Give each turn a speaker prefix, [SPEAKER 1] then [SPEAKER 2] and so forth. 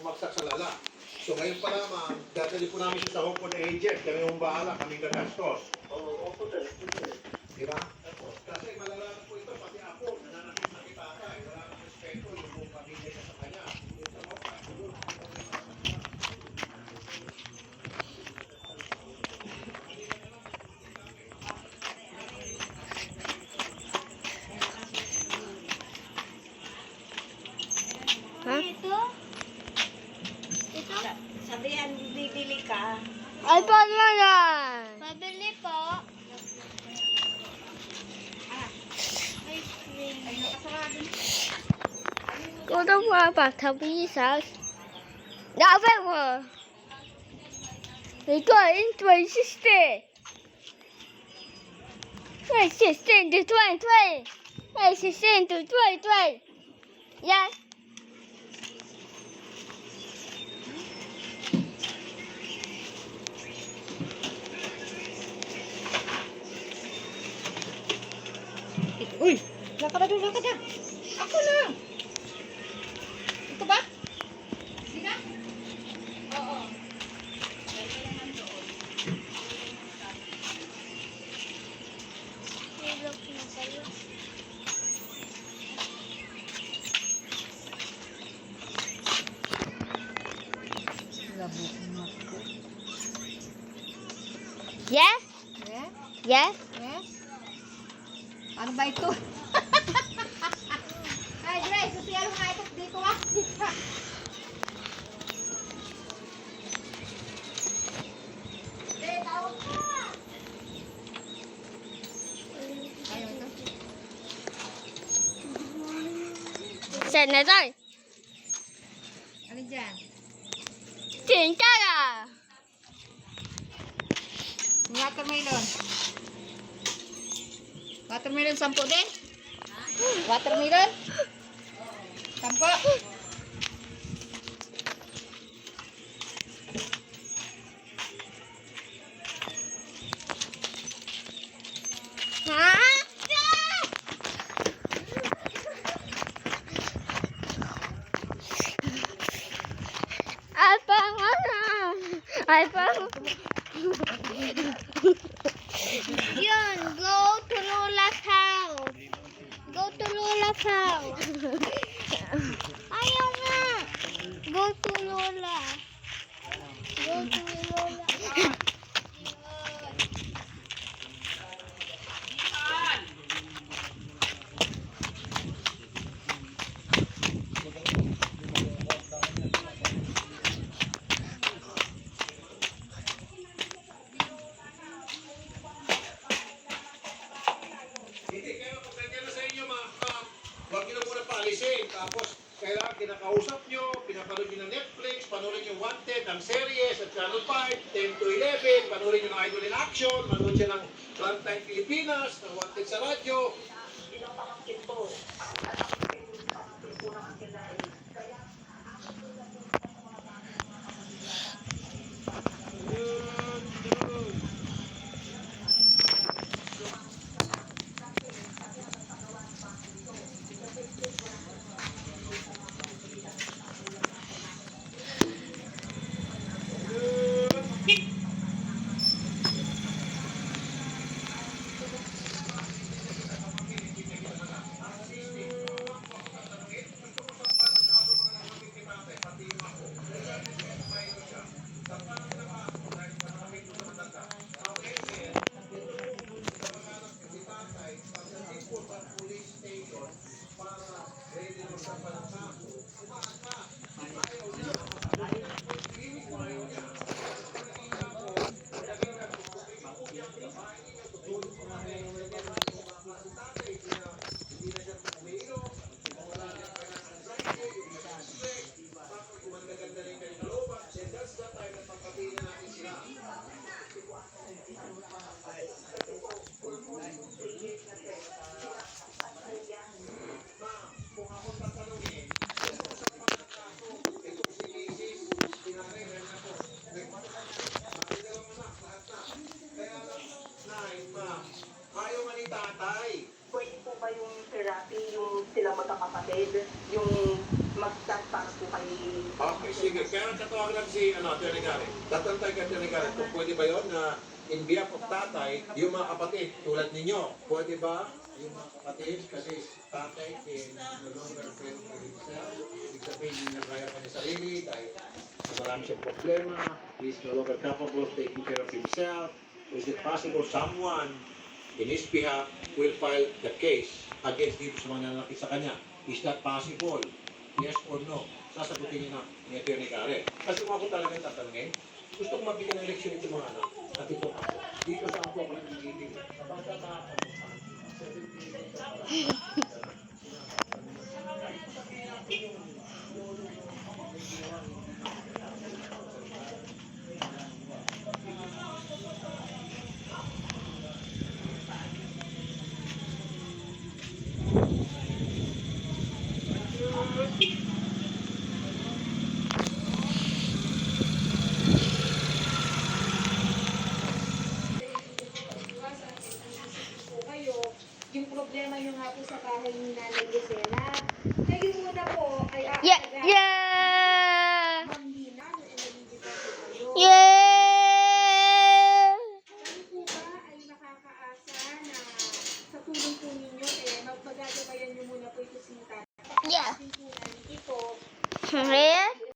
[SPEAKER 1] bumagsak sa lala. So ngayon pa lamang, dadali po namin siya sa Hong Kong agent. Kami yung bahala, kaming gagastos. Oo, opo sir. Di ba? Kasi malala po ito, pati ako, nananakit na kita ka. Wala nang respeto yung buong pamilya niya sa kanya.
[SPEAKER 2] Ha?
[SPEAKER 3] Ito? Ito? Sabihan, bibili ka.
[SPEAKER 2] Ay, paano yan?
[SPEAKER 3] Pabili po. Ice cream. Ay, nakasarado.
[SPEAKER 2] Cô đâu qua bạc thập với sao? Đã về mà. Để tôi in tuổi sister. Tôi sister từ tuổi. Tôi sister từ tuổi. Yeah.
[SPEAKER 3] Uy! Lakad na doon, lakad na. Ako lang. Ito ba? Hindi na? Oo.
[SPEAKER 2] Hilok na sa'yo.
[SPEAKER 3] Labok na ako.
[SPEAKER 2] Yes?
[SPEAKER 3] Yes?
[SPEAKER 2] Yes?
[SPEAKER 3] Yes? Ano ba ito? Ay, Dre, sosial nga ito dito ah. Dre, tawag ka. Ayaw ito.
[SPEAKER 2] Saan na tayo?
[SPEAKER 3] Ano dyan?
[SPEAKER 2] Tinta na!
[SPEAKER 3] Watermelon. Watermelon 10 din? Watermelon? 10?
[SPEAKER 2] Ha? Ay, pang ano? Ay, pang... Yun, go to Lola's house. Go to Lola's house. Ayaw nga. Go to Lola. Go to Lola.
[SPEAKER 1] Hindi, kaya kung ganyan na sa inyo mga kap, huwag nyo na muna paalisin. Tapos, kailangan kinakausap nyo, pinapanood nyo ng Netflix, panoorin nyo Wanted, ang series, at Channel 5, 10 to 11, panoorin nyo ng Idol in Action, manood siya ng Frontline Pilipinas, ng Wanted sa radyo. sige. Kaya tatawagan natin si Atty. Garrett. Tatantay ka, Atty. Garrett, kung pwede ba yun na in behalf of tatay, yung mga kapatid, tulad ninyo, pwede ba yung mga kapatid, kasi tatay no longer friend with himself, ibig sabihin, hindi na kaya pa niya sarili, dahil marami siyang problema, he's no longer capable of taking care of himself. Is it possible someone in his behalf will file the case against dito sa mga nanakit sa kanya? Is that possible? Yes or no? Sasagutin niyo na ni Atty. Garrett. Kasi kung ako talagang tatanungin, gusto kong mabigyan ng leksyon ito mga anak. At ito ako. Dito sa ako nagiging. Sa bata
[SPEAKER 4] po kayo, yung problema nyo nga po sa bahay ni Nanay Lucena, kayo muna po ay
[SPEAKER 2] Yeah!
[SPEAKER 4] aagaran.
[SPEAKER 2] Yeah!
[SPEAKER 4] Ma'am Nina, no, nalilito po kayo.
[SPEAKER 2] Yeah!
[SPEAKER 4] Kayo po ba ay nakakaasa na sa tulong po ninyo, magagabayan nyo muna po ito si Tatay